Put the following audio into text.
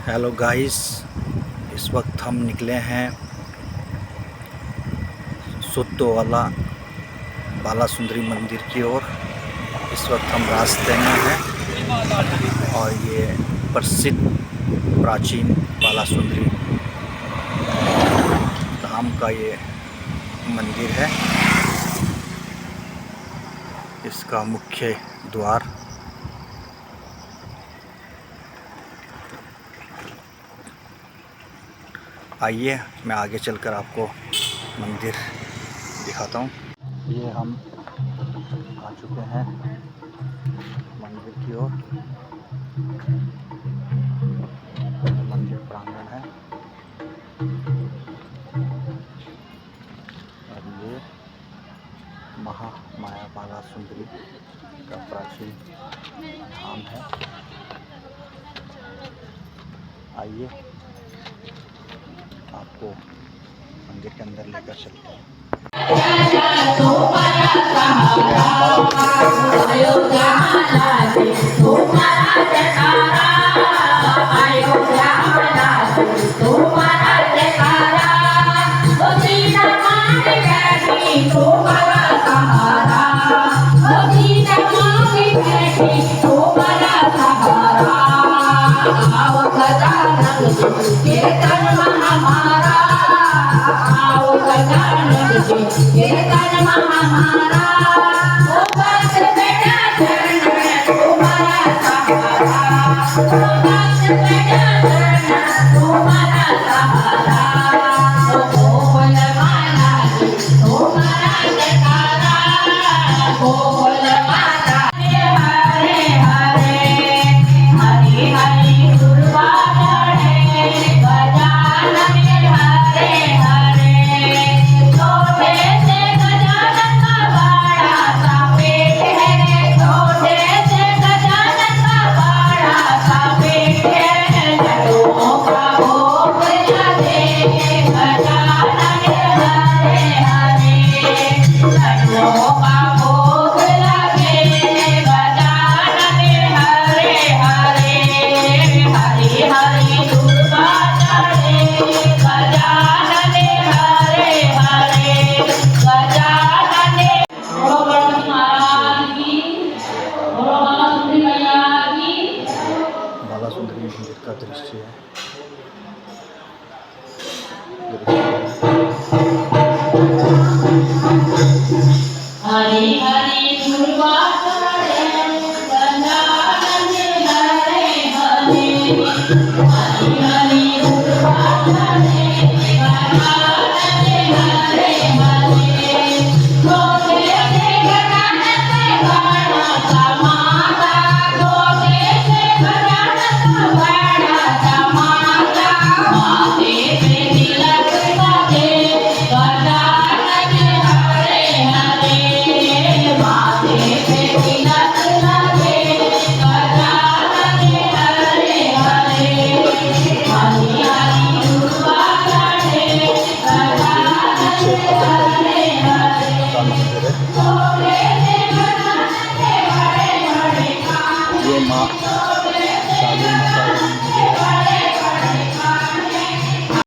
Hello guys, इस वक्त हम निकले हैं सुत्तोवाला बाला सुंदरी मंदिर की ओर। इस वक्त हम रास्ते में हैं और ये प्रसिद्ध प्राचीन बाला सुंदरी धाम का ये मंदिर है। इसका मुख्य द्वार आइए मैं आगे चलकर आपको मंदिर दिखाता हूँ। ये हम आ चुके हैं मंदिर की ओर। मंदिर प्रांगण है और ये महामाया बाला सुंदरी का प्राचीन धाम है। आइए आपको मंदिर के अंदर लेकर चलते हैं। बाला सुंदरी मंदिर का दृश्य है। हरि हरि दुर्गा हरे हरे हरि हरि